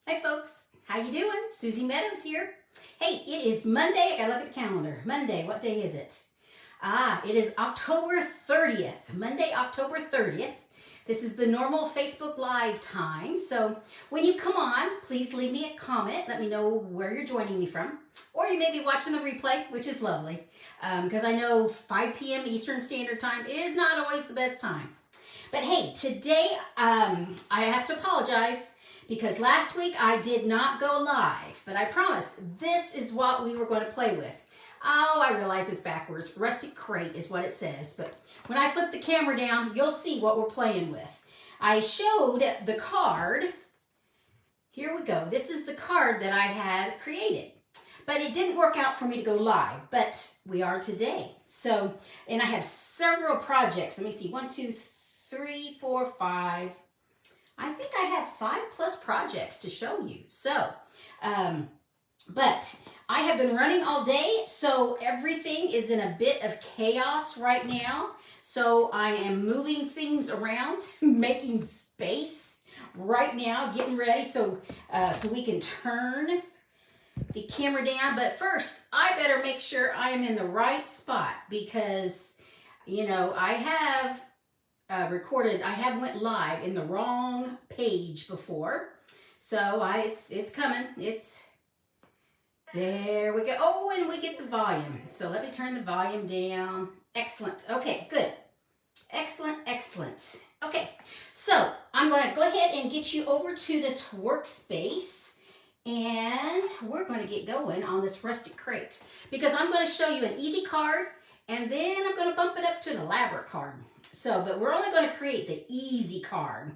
Hey folks, how you doing? Susie Meadows here. Hey, it is Monday. I gotta look at the calendar. Monday, what day is it? It is October 30th. Monday, October 30th. This is the normal Facebook Live time. So when you come on, please leave me a comment. Let me know where you're joining me from. Or you may be watching the replay, which is lovely. Because I know 5 p.m. Eastern Standard Time is not always the best time. But hey, today I have to apologize because last week I did not go live, but I promised this is what we were going to play with. Oh, I realize it's backwards. Rustic crate is what it says, but when I flip the camera down, you'll see what we're playing with. I showed the card. Here we go. This is the card that I had created, but it didn't work out for me to go live, but we are today. So, and I have several projects. Let me see, 1, 2, 3, 4, 5. I think I have 5+ projects to show you. So, but I have been running all day, so everything is in a bit of chaos right now. So I am moving things around, making space right now, getting ready so we can turn the camera down. But first, I better make sure I am in the right spot because, you know, I have I have went live in the wrong page before. So it's coming. There we go. Oh, and we get the volume. So let me turn the volume down. Excellent. Okay, good. Excellent, excellent. Okay, so I'm going to go ahead and get you over to this workspace. And we're going to get going on this rustic crate because I'm going to show you an easy card and then I'm going to bump it up to an elaborate card. So, but we're only going to create the easy card.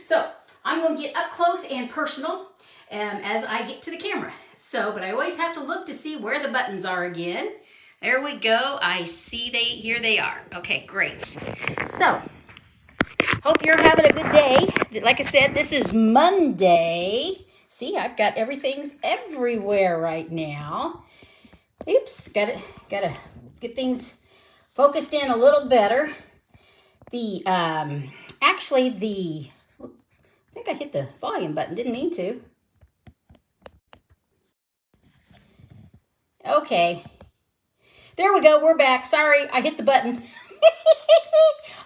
So I'm going to get up close and personal as I get to the camera. So, but I always have to look to see where the buttons are again. There we go. I see here they are. Okay, great. So, hope you're having a good day. Like I said, this is Monday. See, I've got everything's everywhere right now. Oops, gotta get things focused in a little better. I think I hit the volume button, didn't mean to. Okay, there we go, we're back. Sorry, I hit the button.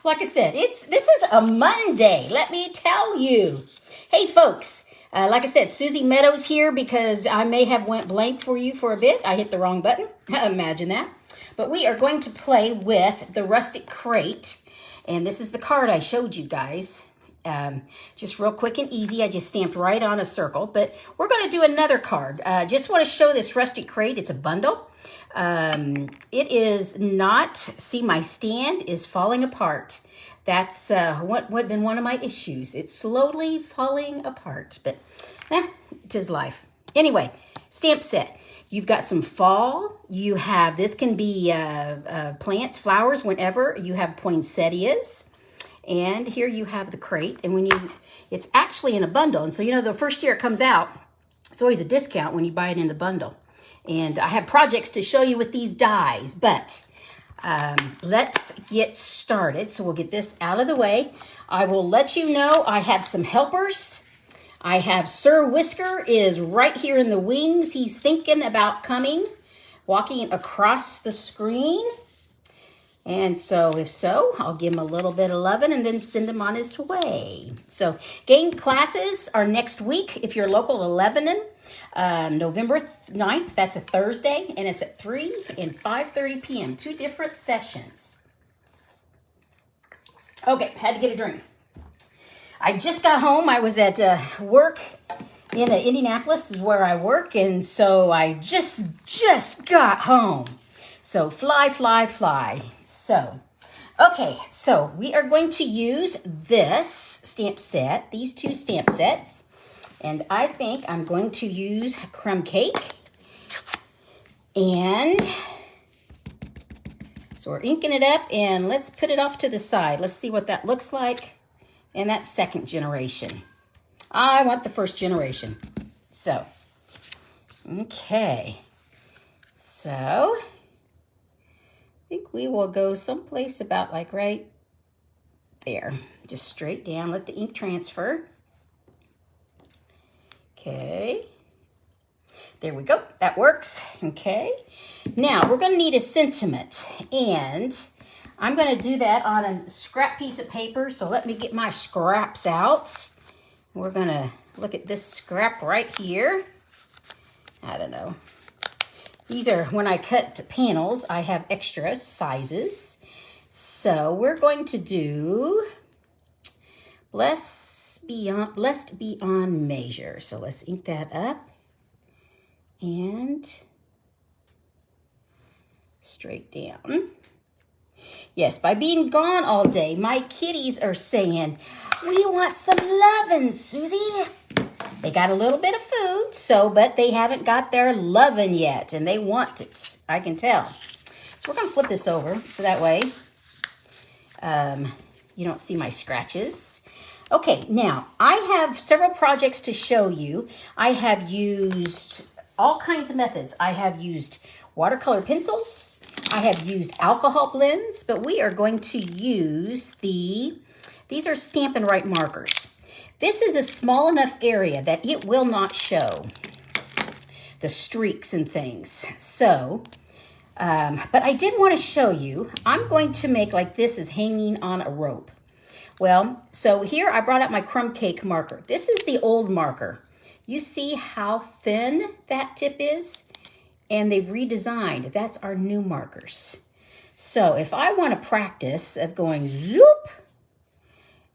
Like I said, this is a Monday, let me tell you. Hey folks, like I said, Susie Meadows here because I may have went blank for you for a bit. I hit the wrong button, imagine that. But we are going to play with the Rustic Crate. And this is the card I showed you guys. Just real quick and easy. I just stamped right on a circle. But we're going to do another card. Just want to show this Rustic Crate. It's a bundle. It is not, see, my stand is falling apart. That's what been one of my issues. It's slowly falling apart. But it is life. Anyway, stamp set. You've got some fall. You have, this can be plants, flowers, whenever. You have poinsettias. And here you have the crate. And it's actually in a bundle. And so, you know, the first year it comes out, it's always a discount when you buy it in the bundle. And I have projects to show you with these dies. But let's get started. So we'll get this out of the way. I will let you know I have some helpers. I have Sir Whisker is right here in the wings. He's thinking about coming, walking across the screen. And so if so, I'll give him a little bit of loving and then send him on his way. So game classes are next week if you're local to Lebanon. November 9th, that's a Thursday, and it's at 3 and 5:30 p.m. 2 different sessions. Okay, had to get a drink. I just got home. I was at work in Indianapolis is where I work, and so I just got home. So fly. So, okay, so we are going to use this stamp set, these 2 stamp sets, and I think I'm going to use crumbcake. And so we're inking it up, and let's put it off to the side. Let's see what that looks like. And that's second generation. I want the first generation. So, okay. So, I think we will go someplace about like right there. Just straight down, let the ink transfer. Okay. There we go. That works. Okay. Now we're going to need a sentiment, and I'm going to do that on a scrap piece of paper. So let me get my scraps out. We're going to look at this scrap right here. I don't know. These are, when I cut panels, I have extra sizes. So we're going to do blessed beyond measure. So let's ink that up. And straight down. Yes, by being gone all day, my kitties are saying, we want some lovin', Susie. They got a little bit of food, but they haven't got their lovin' yet, and they want it. I can tell. So we're going to flip this over so that way you don't see my scratches. Okay, now I have several projects to show you. I have used all kinds of methods. I have used watercolor pencils. I have used alcohol blends, but we are going to use these are Stampin' Right markers. This is a small enough area that it will not show the streaks and things. So, but I did want to show you, I'm going to make like this is hanging on a rope. Well, so here I brought out my crumbcake marker. This is the old marker. You see how thin that tip is? And they've redesigned. That's our new markers. So if I want to practice of going zoop,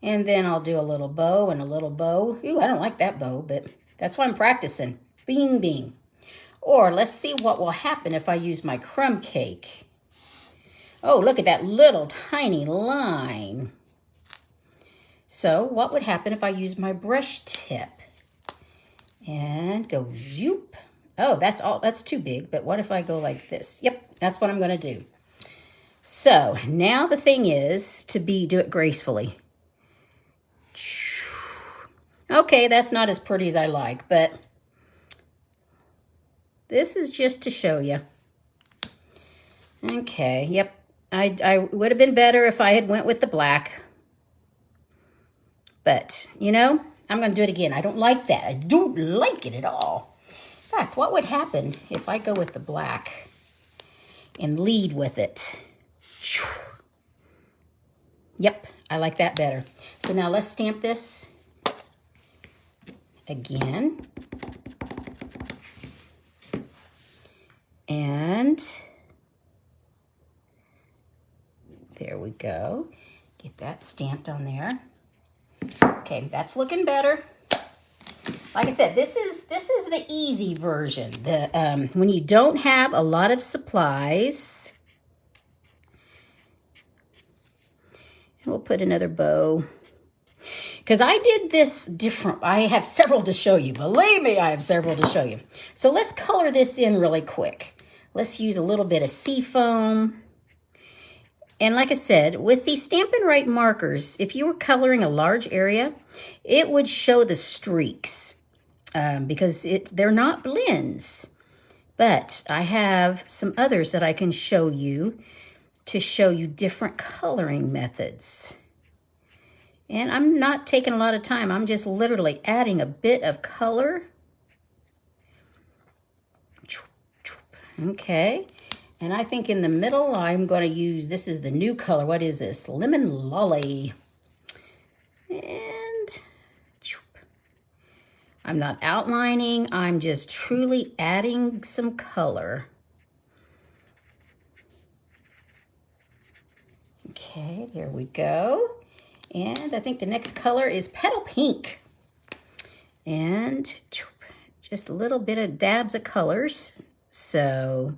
and then I'll do a little bow and a little bow. Ooh, I don't like that bow, but that's why I'm practicing. Bing, bing. Or let's see what will happen if I use my crumbcake. Oh, look at that little tiny line. So what would happen if I use my brush tip? And go zoop. Oh, that's too big, but what if I go like this? Yep, that's what I'm gonna do. So now the thing is to do it gracefully. Okay, that's not as pretty as I like, but this is just to show you. Okay, yep, I would have been better if I had went with the black. But, you know, I'm going to do it again. I don't like that. I don't like it at all. In fact, what would happen if I go with the black and lead with it? Yep, I like that better. So now let's stamp this again. And there we go. Get that stamped on there. Okay, that's looking better. Like I said, this is the easy version. When you don't have a lot of supplies. And we'll put another bow. Because I did this different. I have several to show you. Believe me, I have several to show you. So let's color this in really quick. Let's use a little bit of seafoam. And like I said, with these Stampin' Right markers, if you were coloring a large area, it would show the streaks because they're not blends. But I have some others that I can show you to show you different coloring methods. And I'm not taking a lot of time. I'm just literally adding a bit of color. Okay. And I think in the middle, I'm going to use, this is the new color. What is this? Lemon Lolly. And I'm not outlining. I'm just truly adding some color. Okay, there we go. And I think the next color is Petal Pink. And just a little bit of dabs of colors. So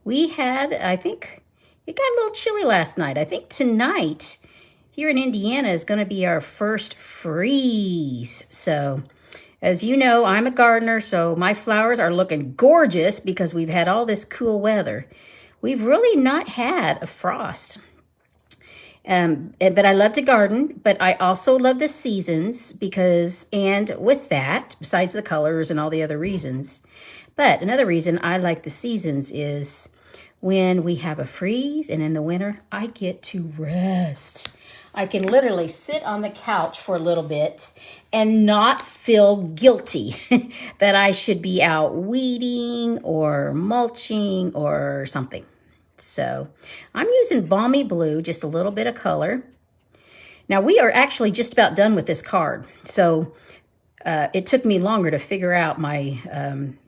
we had, I think, it got a little chilly last night. I think tonight here in Indiana is going to be our first freeze. So as you know, I'm a gardener, so my flowers are looking gorgeous because we've had all this cool weather. We've really not had a frost. But I love to garden, but I also love the seasons because, and with that, besides the colors and all the other reasons, but another reason I like the seasons is when we have a freeze and in the winter, I get to rest. I can literally sit on the couch for a little bit and not feel guilty that I should be out weeding or mulching or something. So I'm using Balmy Blue, just a little bit of color. Now we are actually just about done with this card. So it took me longer to figure out my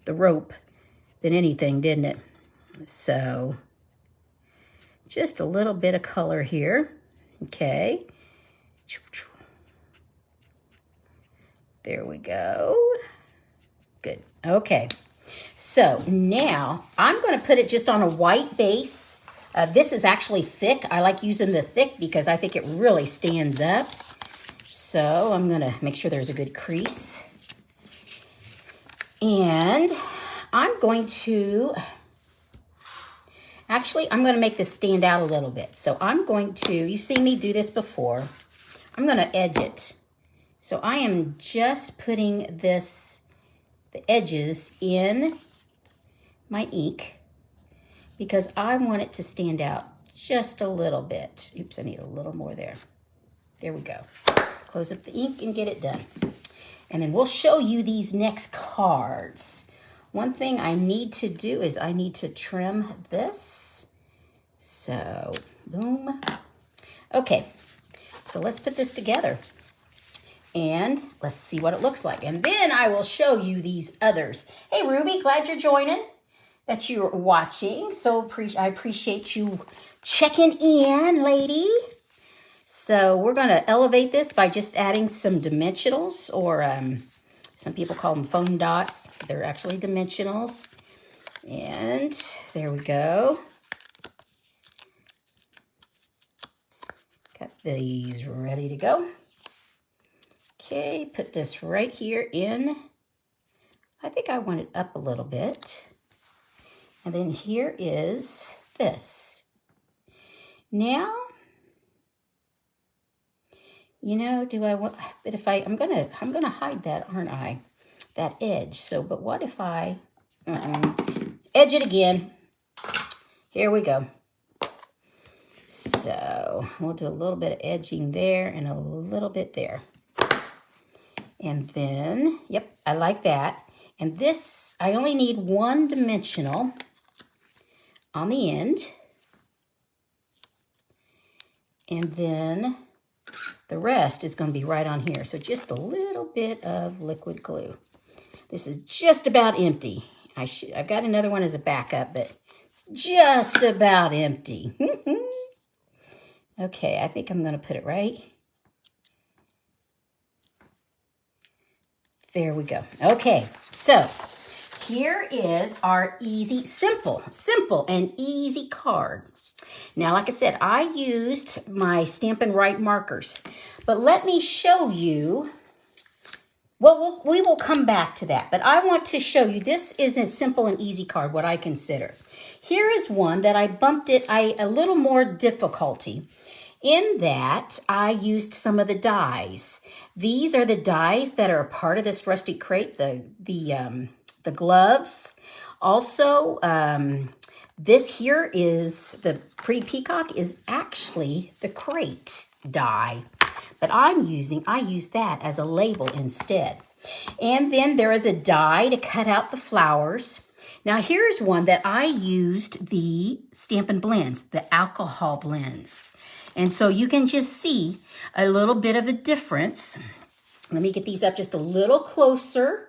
the rope than anything, didn't it? So just a little bit of color here. Okay. There we go. Good. Okay. So now I'm going to put it just on a white base. This is actually thick. I like using the thick because I think it really stands up. So I'm going to make sure there's a good crease. And I'm going to make this stand out a little bit. So I'm going to, you've seen me do this before. I'm going to edge it. So I am just putting the edges in my ink because I want it to stand out just a little bit. Oops, I need a little more there. There we go. Close up the ink and get it done. And then we'll show you these next cards. One thing I need to do is I need to trim this. So, boom. Okay, so let's put this together. And let's see what it looks like. And then I will show you these others. Hey, Ruby, glad you're joining, that you're watching. So I appreciate you checking in, lady. So we're going to elevate this by just adding some dimensionals, or some people call them foam dots. They're actually dimensionals. And there we go. Got these ready to go. Okay, put this right here in. I think I want it up a little bit. And then here is this. Now, you know, do I want, but if I'm gonna hide that, aren't I? That edge. So, but what if I edge it again? Here we go. So we'll do a little bit of edging there and a little bit there. And then, yep, I like that. And this, I only need one dimensional on the end. And then the rest is going to be right on here. So just a little bit of liquid glue. This is just about empty. I've got another one as a backup, but it's just about empty. Okay, I think I'm going to put it right. There we go. Okay, so here is our simple and easy card. Now, like I said, I used my Stampin' Right markers, but let me show you. Well, we will come back to that, but I want to show you, this is a simple and easy card, what I consider. Here is one that I bumped it a little more difficulty, in that I used some of the dies. These are the dies that are a part of this Rustic crate, the gloves. Also, this here is the pretty peacock is actually the crate die. But I use that as a label instead. And then there is a die to cut out the flowers. Now here's one that I used the Stampin' Blends, the alcohol blends. And so you can just see a little bit of a difference. Let me get these up just a little closer.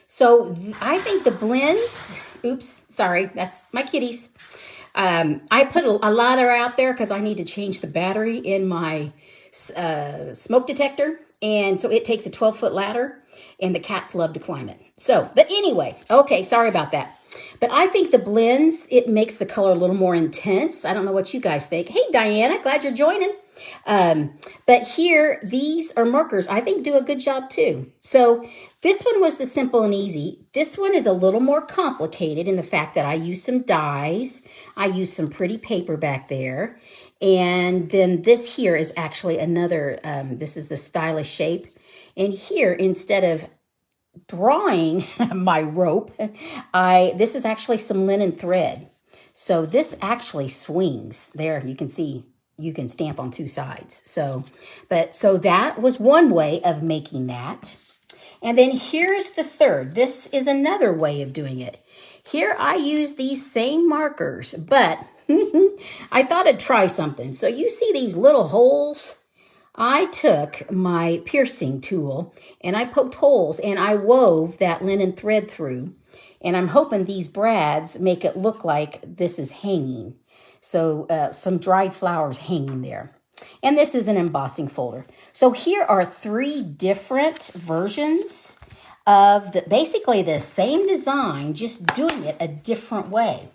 So I think the blends, oops, sorry, that's my kitties. I put a ladder out there because I need to change the battery in my smoke detector. And so it takes a 12-foot ladder, and the cats love to climb it. So, but anyway, okay, sorry about that. But I think the blends, it makes the color a little more intense. I don't know what you guys think. Hey, Diana, glad you're joining. But here, these are markers, I think do a good job too. So this one was the simple and easy. This one is a little more complicated in the fact that I used some dies. I used some pretty paper back there. And then this here is actually another, this is the stylish shape. And here, instead of drawing my rope, this is actually some linen thread. So this actually swings. There, you can see you can stamp on two sides. So that was one way of making that. And then here's the third. This is another way of doing it. Here I use these same markers, but I thought I'd try something. So you see these little holes? I took my piercing tool and I poked holes and I wove that linen thread through. And I'm hoping these brads make it look like this is hanging. So some dried flowers hanging there. And this is an embossing folder. So here are 3 different versions of basically the same design, just doing it a different way.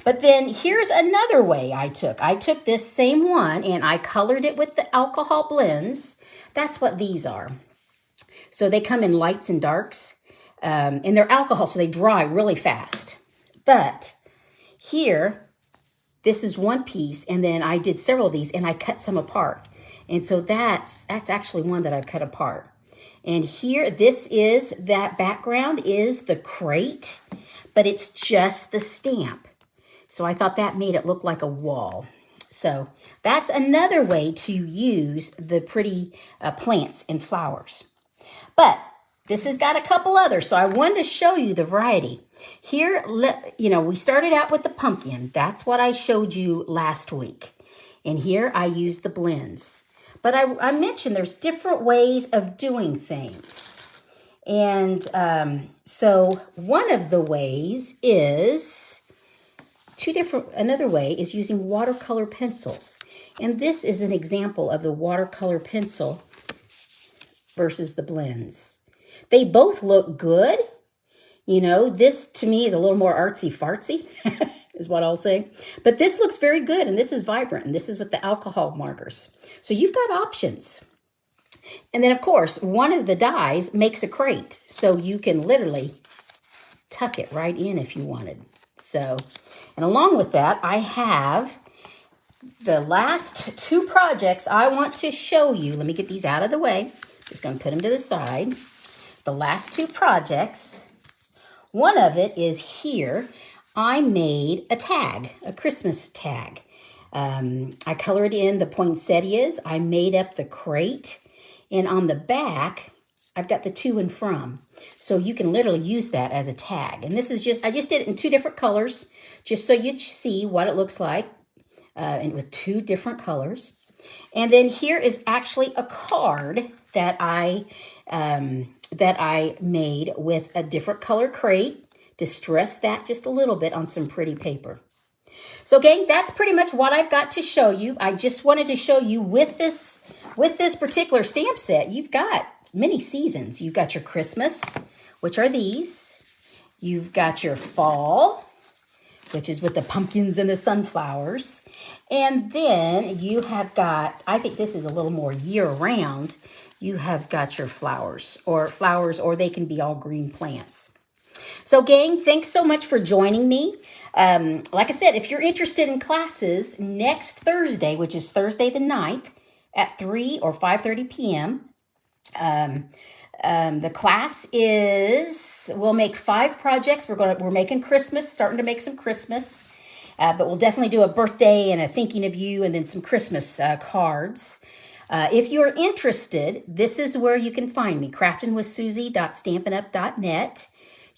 But then here's another way I took. I took this same one and I colored it with the alcohol blends. That's what these are. So they come in lights and darks. And they're alcohol, so they dry really fast. But here, this is one piece, and then I did several of these, and I cut some apart. And so that's actually one that I've cut apart. And here, that background is the crate, but it's just the stamp. So I thought that made it look like a wall. So that's another way to use the pretty plants and flowers. But this has got a couple others, so I wanted to show you the variety. Here, we started out with the pumpkin. That's what I showed you last week. And here I used the blends. But I mentioned there's different ways of doing things. And so one of the ways is another way is using watercolor pencils. And this is an example of the watercolor pencil versus the blends. They both look good. This to me is a little more artsy-fartsy, is what I'll say. But this looks very good, and this is vibrant, and this is with the alcohol markers. So you've got options. And then, of course, one of the dies makes a crate, so you can literally tuck it right in if you wanted. So, and along with that, I have the last 2 projects I want to show you. Let me get these out of the way. Just going to put them to the side. The last 2 projects, one of it is here. I made a tag, a Christmas tag. I colored in the poinsettias. I made up the crate. And on the back, I've got the to and from. So you can literally use that as a tag. And this is I just did it in 2 different colors, just so you'd see what it looks like, and with 2 different colors. And then here is actually a card that I made with a different color crate, distressed that just a little bit on some pretty paper. So gang, that's pretty much what I've got to show you. I just wanted to show you with this particular stamp set, you've got many seasons. You've got your Christmas, which are these. You've got your fall, which is with the pumpkins and the sunflowers. And then you have got, I think this is a little more year-round, you have got your flowers, or they can be all green plants. So gang, thanks so much for joining me. Like I said, if you're interested in classes, next Thursday, which is Thursday the 9th at 3 or 5:30 p.m., the class we'll make 5 projects. We're making Christmas, starting to make some Christmas, but we'll definitely do a birthday and a thinking of you and then some Christmas cards. If you're interested, this is where you can find me, craftingwithsusie.stampinup.net.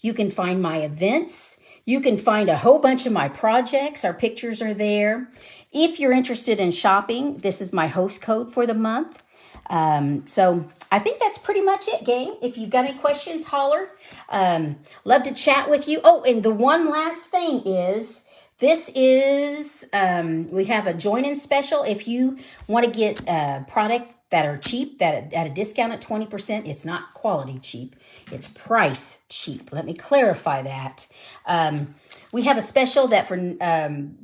You can find my events. You can find a whole bunch of my projects. Our pictures are there. If you're interested in shopping, this is my host code for the month. So I think that's pretty much it, gang. If you've got any questions, holler. Love to chat with you. Oh, and the one last thing is, we have a join-in special. If you want to get a product that are cheap, that at a discount at 20%, it's not quality cheap, it's price cheap. Let me clarify that. We have a special that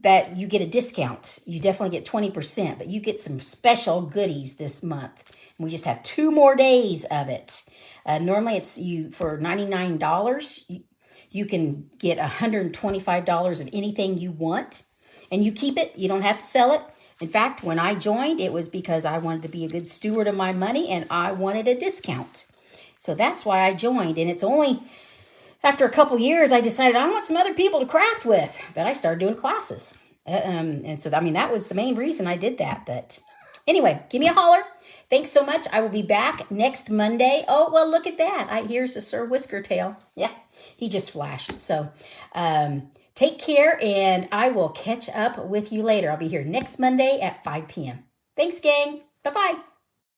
that you get a discount. You definitely get 20%, but you get some special goodies this month. We just have 2 more days of it. Normally it's for $99. You can get $125 of anything you want, and you keep it. You don't have to sell it. In fact, when I joined, it was because I wanted to be a good steward of my money, and I wanted a discount. So that's why I joined. And it's only after a couple years I decided I want some other people to craft with that I started doing classes. And so, I mean, that was the main reason I did that. But anyway, give me a holler. Thanks so much. I will be back next Monday. Oh, well, look at that. Here's a Sir Whiskertail. Yeah, he just flashed. So take care, and I will catch up with you later. I'll be here next Monday at 5 p.m. Thanks, gang. Bye-bye.